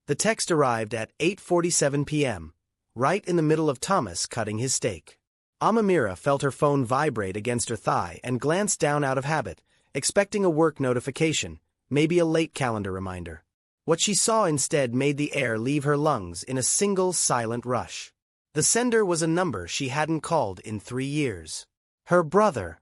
The text arrived at 8:47 p.m., right in the middle of Thomas cutting his steak. Amamira felt her phone vibrate against her thigh and glanced down out of habit, expecting a work notification, maybe a late calendar reminder. What she saw instead made the air leave her lungs in a single silent rush. The sender was a number she hadn't called in 3 years. Her brother,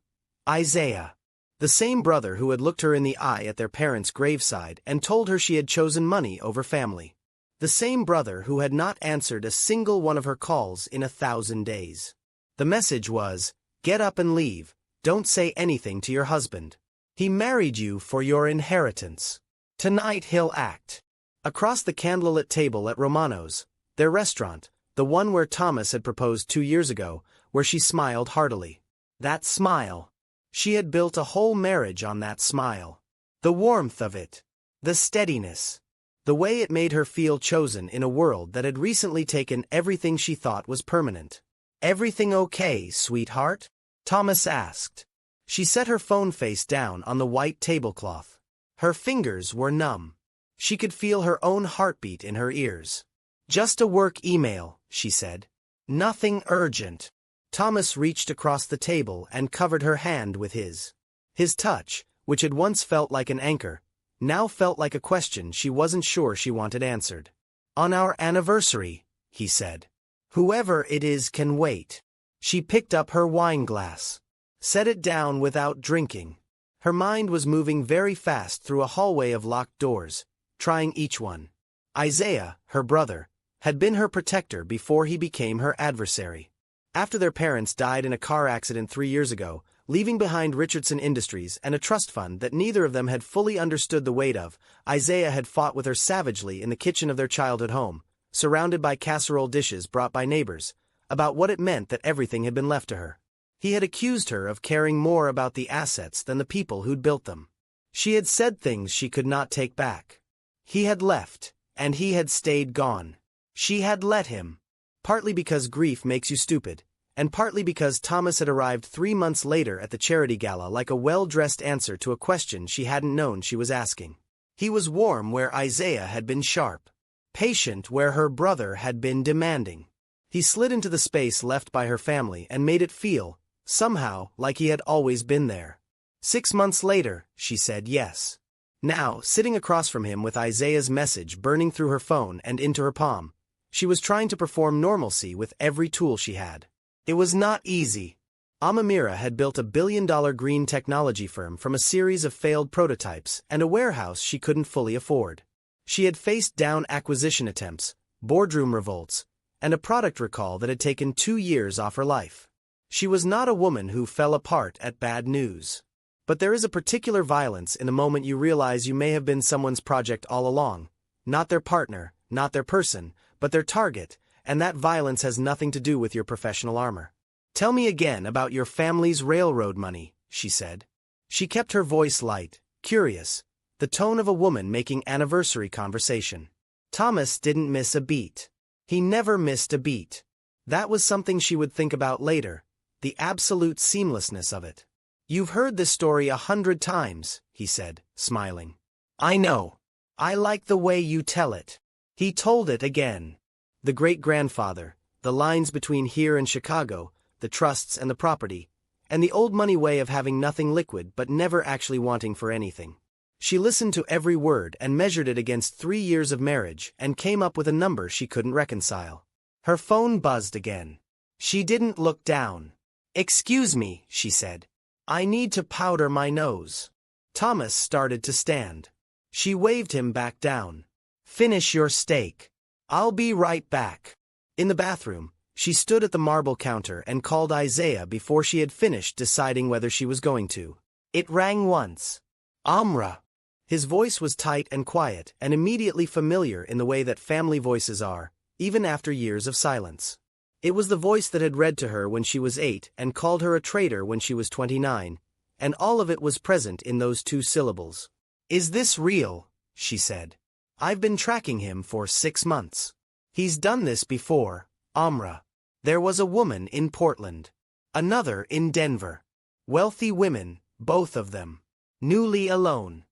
Isaiah. The same brother who had looked her in the eye at their parents' graveside and told her she had chosen money over family. The same brother who had not answered a single one of her calls in 1,000 days. The message was, "Get up and leave, don't say anything to your husband. He married you for your inheritance. Tonight he'll act." Across the candlelit table at Romano's, their restaurant, the one where Thomas had proposed 2 years ago, where she smiled heartily. That smile. She had built a whole marriage on that smile. The warmth of it. The steadiness. The way it made her feel chosen in a world that had recently taken everything she thought was permanent. "Everything okay, sweetheart?" Thomas asked. She set her phone face down on the white tablecloth. Her fingers were numb. She could feel her own heartbeat in her ears. "Just a work email," she said. "Nothing urgent." Thomas reached across the table and covered her hand with his. His touch, which had once felt like an anchor, now felt like a question she wasn't sure she wanted answered. "On our anniversary," he said. "Whoever it is can wait." She picked up her wine glass. Set it down without drinking. Her mind was moving very fast through a hallway of locked doors, trying each one. Isaiah, her brother, had been her protector before he became her adversary. After their parents died in a car accident 3 years ago, leaving behind Richardson Industries and a trust fund that neither of them had fully understood the weight of, Isaiah had fought with her savagely in the kitchen of their childhood home, surrounded by casserole dishes brought by neighbors, about what it meant that everything had been left to her. He had accused her of caring more about the assets than the people who'd built them. She had said things she could not take back. He had left, and he had stayed gone. She had let him. Partly because grief makes you stupid, and partly because Thomas had arrived 3 months later at the charity gala like a well-dressed answer to a question she hadn't known she was asking. He was warm where Isaiah had been sharp. Patient where her brother had been demanding. He slid into the space left by her family and made it feel, somehow, like he had always been there. 6 months later, she said yes. Now, sitting across from him with Isaiah's message burning through her phone and into her palm, she was trying to perform normalcy with every tool she had. It was not easy. Amamira had built a billion-dollar green technology firm from a series of failed prototypes and a warehouse she couldn't fully afford. She had faced down acquisition attempts, boardroom revolts, and a product recall that had taken 2 years off her life. She was not a woman who fell apart at bad news. But there is a particular violence in the moment you realize you may have been someone's project all along, not their partner, not their person, but their target, and that violence has nothing to do with your professional armor. "Tell me again about your family's railroad money," she said. She kept her voice light, curious, the tone of a woman making anniversary conversation. Thomas didn't miss a beat. He never missed a beat. That was something she would think about later, the absolute seamlessness of it. "You've heard this story 100 times, he said, smiling. "I know. I like the way you tell it." He told it again. The great-grandfather, the lines between here and Chicago, the trusts and the property, and the old money way of having nothing liquid but never actually wanting for anything. She listened to every word and measured it against 3 years of marriage and came up with a number she couldn't reconcile. Her phone buzzed again. She didn't look down. "Excuse me," she said. "I need to powder my nose." Thomas started to stand. She waved him back down. "Finish your steak. I'll be right back." In the bathroom, she stood at the marble counter and called Isaiah before she had finished deciding whether she was going to. It rang once. "Amra." His voice was tight and quiet and immediately familiar in the way that family voices are, even after years of silence. It was the voice that had read to her when she was 8 and called her a traitor when she was 29, and all of it was present in those 2 syllables. "Is this real?" she said. "I've been tracking him for 6 months. He's done this before, Amra. There was a woman in Portland. Another in Denver. Wealthy women, both of them. Newly alone.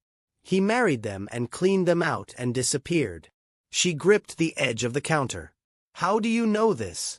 He married them and cleaned them out and disappeared." She gripped the edge of the counter. How do you know this?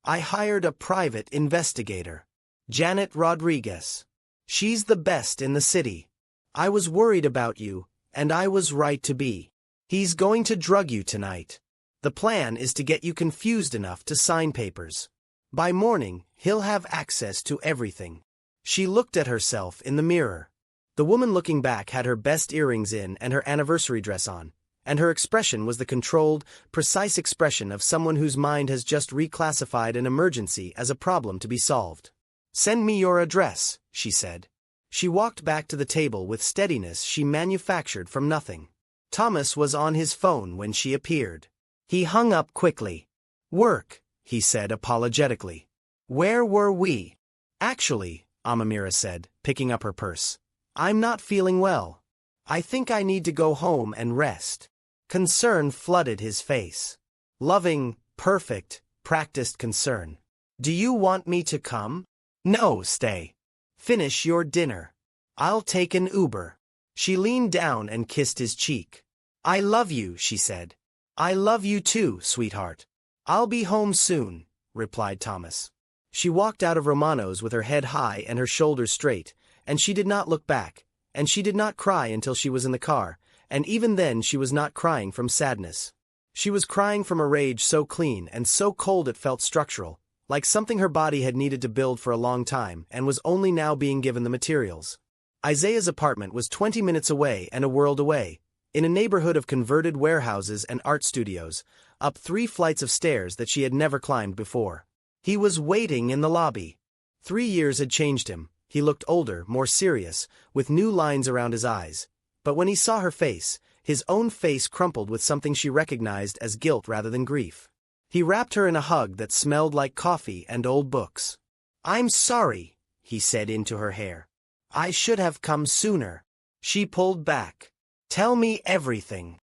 I hired a private investigator. Janet Rodriguez. She's the best in the city. I was worried about you, and I was right to be. He's going to drug you tonight. The plan is to get you confused enough to sign papers. By morning, he'll have access to everything. She looked at herself in the mirror. The woman looking back had her best earrings in and her anniversary dress on, and her expression was the controlled, precise expression of someone whose mind has just reclassified an emergency as a problem to be solved. Send me your address, she said. She walked back to the table with steadiness she manufactured from nothing. Thomas was on his phone when she appeared. He hung up quickly. Work, he said apologetically. Where were we? Actually, Amamira said, picking up her purse. I'm not feeling well. I think I need to go home and rest. Concern flooded his face. Loving, perfect, practiced concern. Do you want me to come? No, stay. Finish your dinner. I'll take an Uber. She leaned down and kissed his cheek. I love you, she said. I love you too, sweetheart. I'll be home soon, replied Thomas. She walked out of Romano's with her head high and her shoulders straight, and she did not look back, and she did not cry until she was in the car, and even then she was not crying from sadness. She was crying from a rage so clean and so cold it felt structural, like something her body had needed to build for a long time and was only now being given the materials. Isaiah's apartment was 20 minutes away and a world away, in a neighborhood of converted warehouses and art studios, up 3 flights of stairs that she had never climbed before. He was waiting in the lobby. 3 years had changed him. He looked older, more serious, with new lines around his eyes. But when he saw her face, his own face crumpled with something she recognized as guilt rather than grief. He wrapped her in a hug that smelled like coffee and old books. I'm sorry, he said into her hair. I should have come sooner. She pulled back. Tell me everything.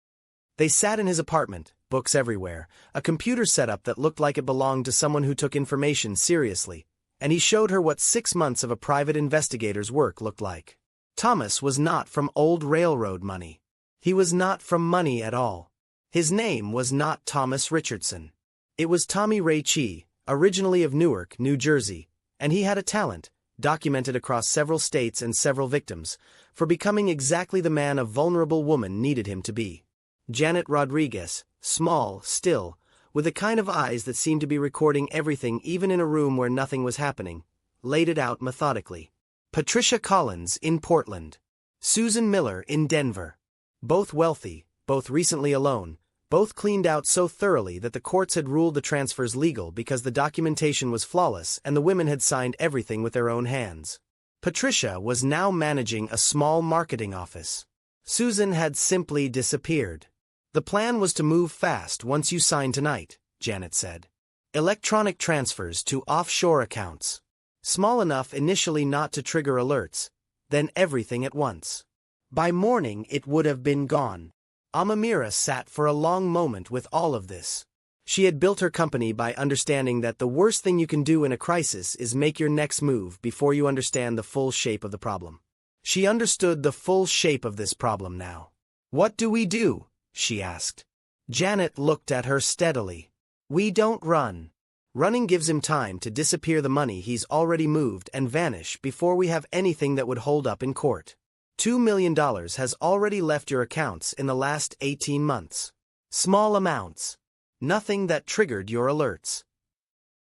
They sat in his apartment, books everywhere, a computer setup that looked like it belonged to someone who took information seriously, and he showed her what 6 months of a private investigator's work looked like. Thomas was not from old railroad money. He was not from money at all. His name was not Thomas Richardson. It was Tommy Ray Chi, originally of Newark, New Jersey, and he had a talent, documented across several states and several victims, for becoming exactly the man a vulnerable woman needed him to be. Janet Rodriguez, small, still, with the kind of eyes that seemed to be recording everything even in a room where nothing was happening, laid it out methodically. Patricia Collins in Portland. Susan Miller in Denver. Both wealthy, both recently alone, both cleaned out so thoroughly that the courts had ruled the transfers legal because the documentation was flawless and the women had signed everything with their own hands. Patricia was now managing a small marketing office. Susan had simply disappeared. The plan was to move fast once you sign tonight, Janet said. Electronic transfers to offshore accounts. Small enough initially not to trigger alerts, then everything at once. By morning it would have been gone. Amamira sat for a long moment with all of this. She had built her company by understanding that the worst thing you can do in a crisis is make your next move before you understand the full shape of the problem. She understood the full shape of this problem now. What do we do? She asked. Janet looked at her steadily. We don't run. Running gives him time to disappear the money he's already moved and vanish before we have anything that would hold up in court. $2 million has already left your accounts in the last 18 months. Small amounts. Nothing that triggered your alerts.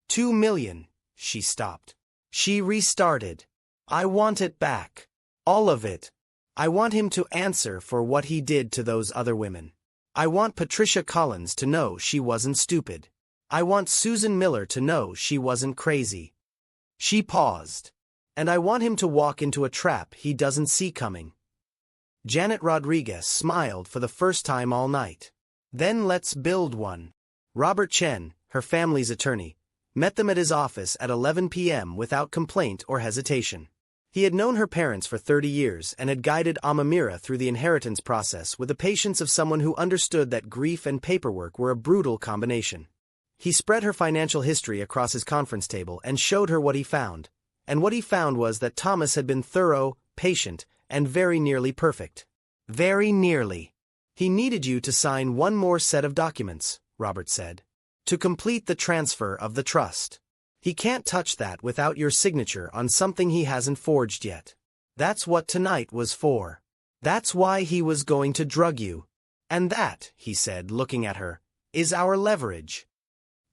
2 million, she stopped. She restarted. I want it back. All of it. I want him to answer for what he did to those other women. I want Patricia Collins to know she wasn't stupid. I want Susan Miller to know she wasn't crazy. She paused. And I want him to walk into a trap he doesn't see coming. Janet Rodriguez smiled for the first time all night. Then let's build one. Robert Chen, her family's attorney, met them at his office at 11 p.m. without complaint or hesitation. He had known her parents for 30 years and had guided Amamira through the inheritance process with the patience of someone who understood that grief and paperwork were a brutal combination. He spread her financial history across his conference table and showed her what he found. And what he found was that Thomas had been thorough, patient, and very nearly perfect. Very nearly. He needed you to sign one more set of documents, Robert said. To complete the transfer of the trust. He can't touch that without your signature on something he hasn't forged yet. That's what tonight was for. That's why he was going to drug you. And that, he said, looking at her, is our leverage.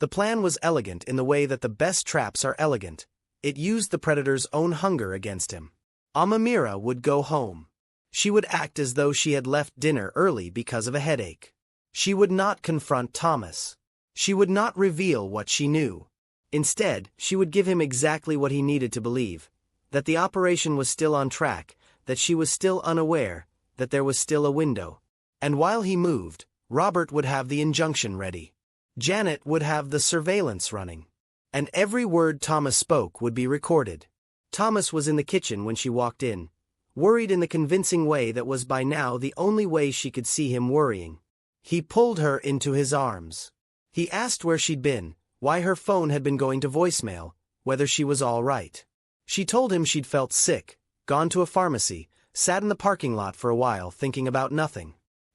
The plan was elegant in the way that the best traps are elegant. It used the predator's own hunger against him. Amamira would go home. She would act as though she had left dinner early because of a headache. She would not confront Thomas. She would not reveal what she knew. Instead, she would give him exactly what he needed to believe, that the operation was still on track, that she was still unaware, that there was still a window. And while he moved, Robert would have the injunction ready. Janet would have the surveillance running. And every word Thomas spoke would be recorded. Thomas was in the kitchen when she walked in, worried in the convincing way that was by now the only way she could see him worrying. He pulled her into his arms. He asked where she'd been, why her phone had been going to voicemail, whether she was all right. She told him she'd felt sick, gone to a pharmacy, sat in the parking lot for a while thinking about nothing.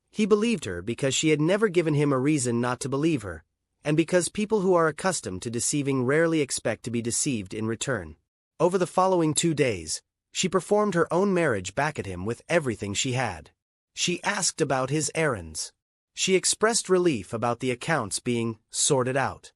He believed her because she had never given him a reason not to believe her, and because people who are accustomed to deceiving rarely expect to be deceived in return. Over the following 2 days, she performed her own marriage back at him with everything she had. She asked about his errands. She expressed relief about the accounts being sorted out.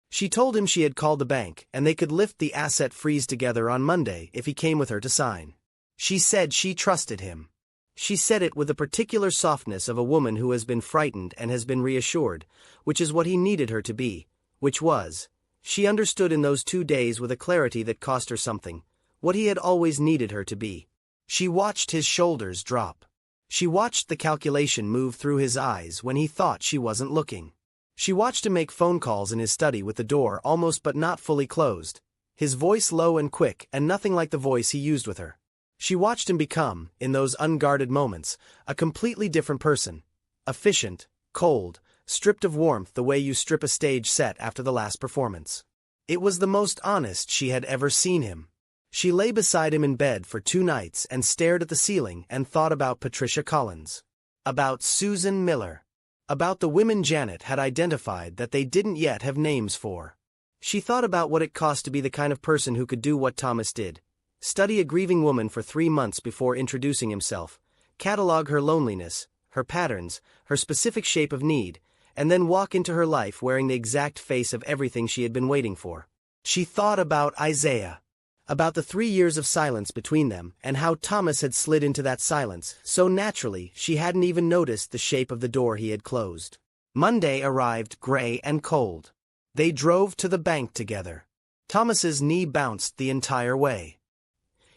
She told him she had called the bank and they could lift the asset freeze together on Monday if he came with her to sign. She said she trusted him. She said it with the particular softness of a woman who has been frightened and has been reassured, which is what he needed her to be, which was, she understood in those 2 days with a clarity that cost her something, what he had always needed her to be. She watched his shoulders drop. She watched the calculation move through his eyes when he thought she wasn't looking. She watched him make phone calls in his study with the door almost but not fully closed, his voice low and quick and nothing like the voice he used with her. She watched him become, in those unguarded moments, a completely different person. Efficient, cold, stripped of warmth the way you strip a stage set after the last performance. It was the most honest she had ever seen him. She lay beside him in bed for 2 nights and stared at the ceiling and thought about Patricia Collins. About Susan Miller. About the women Janet had identified that they didn't yet have names for. She thought about what it cost to be the kind of person who could do what Thomas did. Study a grieving woman for 3 months before introducing himself, catalog her loneliness, her patterns, her specific shape of need, and then walk into her life wearing the exact face of everything she had been waiting for. She thought about Isaiah. About the 3 years of silence between them and how Thomas had slid into that silence so naturally she hadn't even noticed the shape of the door he had closed. Monday arrived gray and cold. They drove to the bank together. Thomas's knee bounced the entire way.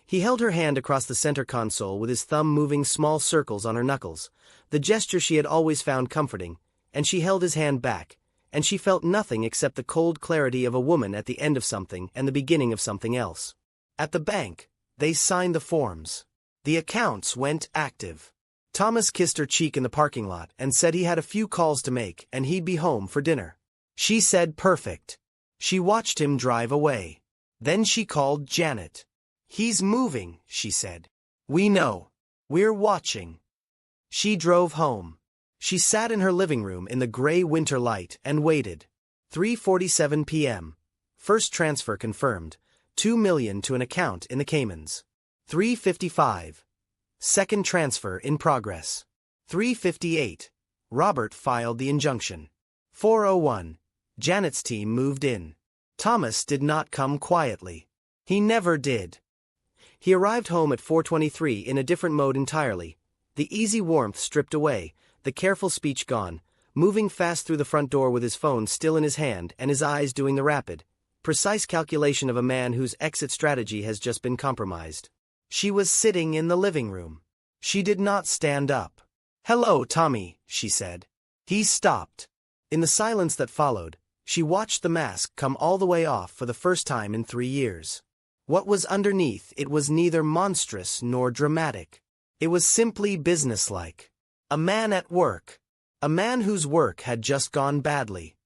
He held her hand across the center console with his thumb moving small circles on her knuckles, the gesture she had always found comforting, and she held his hand back, and she felt nothing except the cold clarity of a woman at the end of something and the beginning of something else. At the bank, they signed the forms. The accounts went active. Thomas kissed her cheek in the parking lot and said he had a few calls to make and he'd be home for dinner. She said perfect. She watched him drive away. Then she called Janet. He's moving, she said. We know. We're watching. She drove home. She sat in her living room in the gray winter light and waited. 3:47 p.m. First transfer confirmed. $2 million to an account in the Caymans. 3:55. Second transfer in progress. 3:58. Robert filed the injunction. 4:01. Janet's team moved in. Thomas did not come quietly. He never did. He arrived home at 4:23 in a different mode entirely, the easy warmth stripped away, the careful speech gone, moving fast through the front door with his phone still in his hand and his eyes doing the rapid, precise calculation of a man whose exit strategy has just been compromised. She was sitting in the living room. She did not stand up. "Hello, Tommy," she said. He stopped. In the silence that followed, she watched the mask come all the way off for the first time in 3 years. What was underneath it was neither monstrous nor dramatic. It was simply businesslike. A man at work. A man whose work had just gone badly.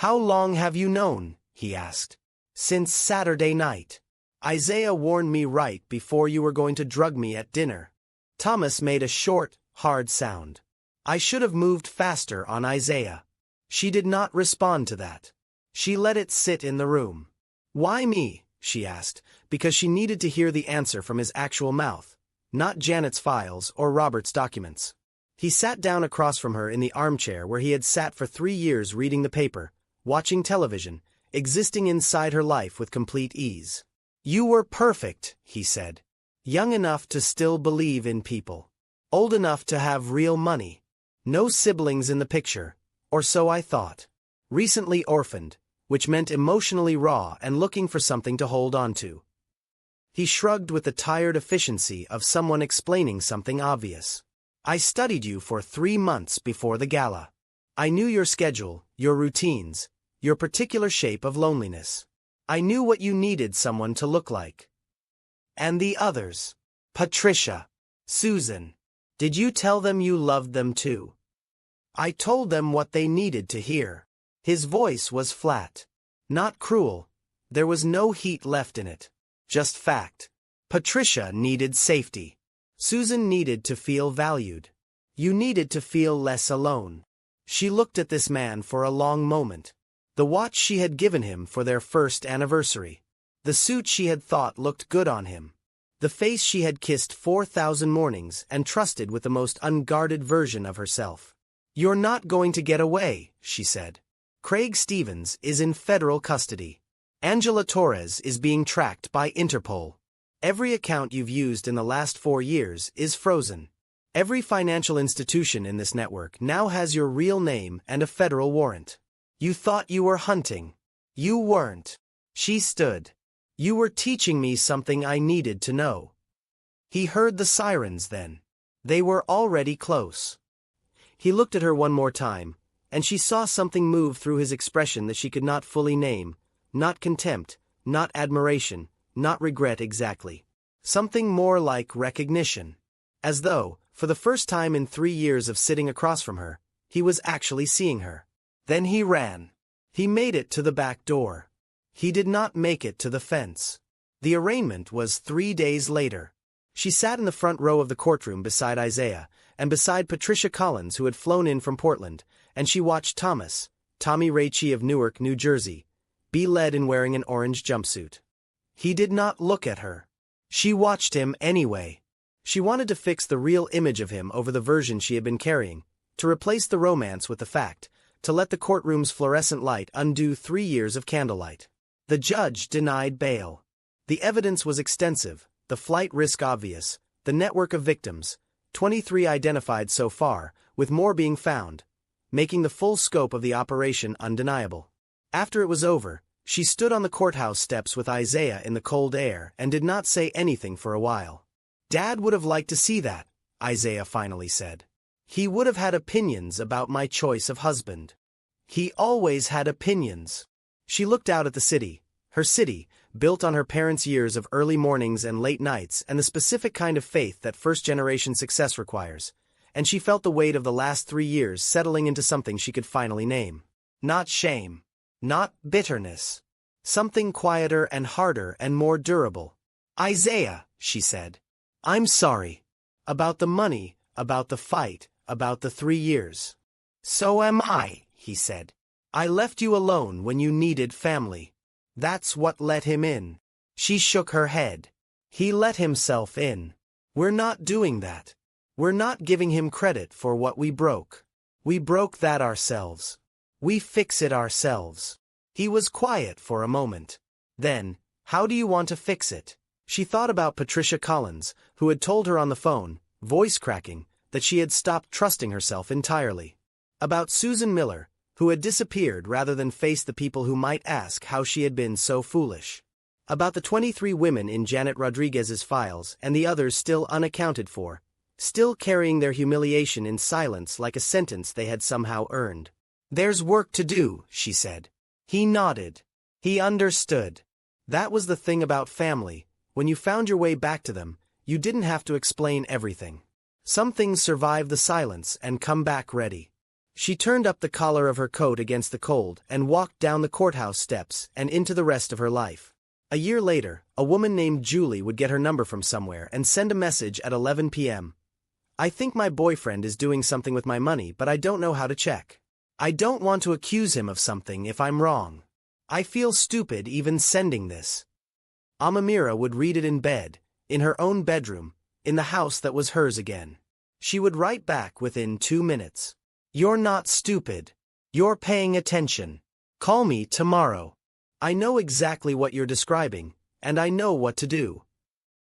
"How long have you known?" he asked. "Since Saturday night. Isaiah warned me right before you were going to drug me at dinner." Thomas made a short, hard sound. I should have moved faster on Isaiah. She did not respond to that. She let it sit in the room. Why me? She asked, because she needed to hear the answer from his actual mouth, not Janet's files or Robert's documents. He sat down across from her in the armchair where he had sat for 3 years reading the paper, watching television, existing inside her life with complete ease. You were perfect, he said. Young enough to still believe in people. Old enough to have real money. No siblings in the picture, or so I thought. Recently orphaned, which meant emotionally raw and looking for something to hold on to. He shrugged with the tired efficiency of someone explaining something obvious. I studied you for 3 months before the gala. I knew your schedule, your routines, your particular shape of loneliness. I knew what you needed someone to look like. And the others. Patricia. Susan. Did you tell them you loved them too? I told them what they needed to hear. His voice was flat. Not cruel. There was no heat left in it. Just fact. Patricia needed safety. Susan needed to feel valued. You needed to feel less alone. She looked at this man for a long moment. The watch she had given him for their first anniversary. The suit she had thought looked good on him. The face she had kissed 4,000 mornings and trusted with the most unguarded version of herself. You're not going to get away, she said. Craig Stevens is in federal custody. Angela Torres is being tracked by Interpol. Every account you've used in the last 4 years is frozen. Every financial institution in this network now has your real name and a federal warrant. You thought you were hunting. You weren't. She stood. You were teaching me something I needed to know. He heard the sirens then. They were already close. He looked at her one more time, and she saw something move through his expression that she could not fully name, not contempt, not admiration, not regret exactly. Something more like recognition. As though, for the first time in 3 years of sitting across from her, he was actually seeing her. Then he ran. He made it to the back door. He did not make it to the fence. The arraignment was 3 days later. She sat in the front row of the courtroom beside Isaiah, and beside Patricia Collins, who had flown in from Portland, and she watched Tommy Raichi of Newark, New Jersey, be led in wearing an orange jumpsuit. He did not look at her. She watched him anyway. She wanted to fix the real image of him over the version she had been carrying, to replace the romance with the fact, to let the courtroom's fluorescent light undo 3 years of candlelight. The judge denied bail. The evidence was extensive, the flight risk obvious, the network of victims, 23 identified so far, with more being found, making the full scope of the operation undeniable. After it was over, she stood on the courthouse steps with Isaiah in the cold air and did not say anything for a while. Dad would have liked to see that, Isaiah finally said. He would have had opinions about my choice of husband. He always had opinions. She looked out at the city, her city, built on her parents' years of early mornings and late nights and the specific kind of faith that first-generation success requires, and she felt the weight of the last 3 years settling into something she could finally name. Not shame. Not bitterness. Something quieter and harder and more durable. Isaiah, she said. I'm sorry. About the money, about the fight, about the 3 years. So am I, he said. I left you alone when you needed family. That's what let him in. She shook her head. He let himself in. We're not doing that. We're not giving him credit for what we broke. We broke that ourselves. We fix it ourselves. He was quiet for a moment. Then, how do you want to fix it? She thought about Patricia Collins, who had told her on the phone, voice cracking, that she had stopped trusting herself entirely. About Susan Miller, who had disappeared rather than face the people who might ask how she had been so foolish. About the 23 women in Janet Rodriguez's files and the others still unaccounted for, still carrying their humiliation in silence like a sentence they had somehow earned. There's work to do, she said. He nodded. He understood. That was the thing about family. When you found your way back to them, you didn't have to explain everything. Some things survive the silence and come back ready. She turned up the collar of her coat against the cold and walked down the courthouse steps and into the rest of her life. A year later, a woman named Julie would get her number from somewhere and send a message at 11 p.m. I think my boyfriend is doing something with my money, but I don't know how to check. I don't want to accuse him of something if I'm wrong. I feel stupid even sending this. Amamira would read it in bed, in her own bedroom, in the house that was hers again. She would write back within 2 minutes. You're not stupid. You're paying attention. Call me tomorrow. I know exactly what you're describing, and I know what to do.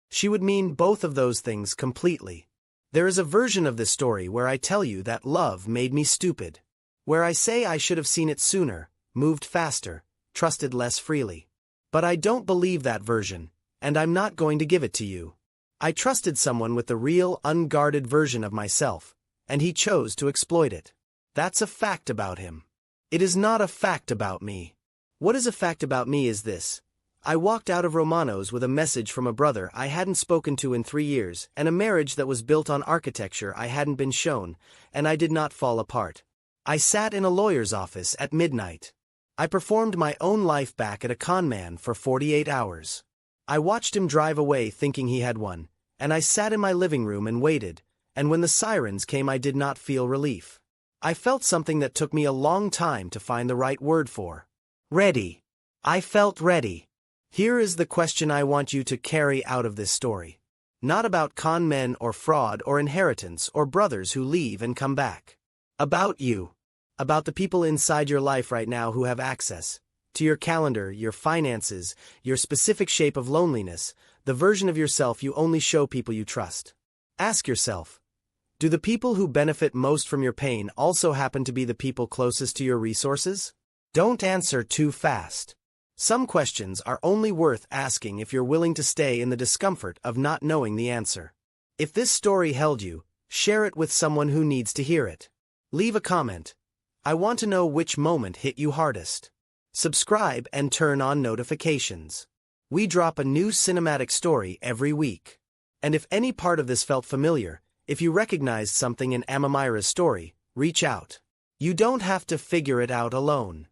She would mean both of those things completely. There is a version of this story where I tell you that love made me stupid. Where I say I should have seen it sooner, moved faster, trusted less freely. But I don't believe that version, and I'm not going to give it to you. I trusted someone with the real, unguarded version of myself, and he chose to exploit it. That's a fact about him. It is not a fact about me. What is a fact about me is this. I walked out of Romano's with a message from a brother I hadn't spoken to in 3 years, and a marriage that was built on architecture I hadn't been shown, and I did not fall apart. I sat in a lawyer's office at midnight. I performed my own life back at a Conman for 48 hours. I watched him drive away thinking he had won, and I sat in my living room and waited, and when the sirens came I did not feel relief. I felt something that took me a long time to find the right word for. Ready. I felt ready. Here is the question I want you to carry out of this story. Not about con men or fraud or inheritance or brothers who leave and come back. About you. About the people inside your life right now who have access to your calendar, your finances, your specific shape of loneliness, the version of yourself you only show people you trust. Ask yourself, do the people who benefit most from your pain also happen to be the people closest to your resources? Don't answer too fast. Some questions are only worth asking if you're willing to stay in the discomfort of not knowing the answer. If this story held you, share it with someone who needs to hear it. Leave a comment. I want to know which moment hit you hardest. Subscribe and turn on notifications. We drop a new cinematic story every week. And if any part of this felt familiar, if you recognized something in Amamira's story, reach out. You don't have to figure it out alone.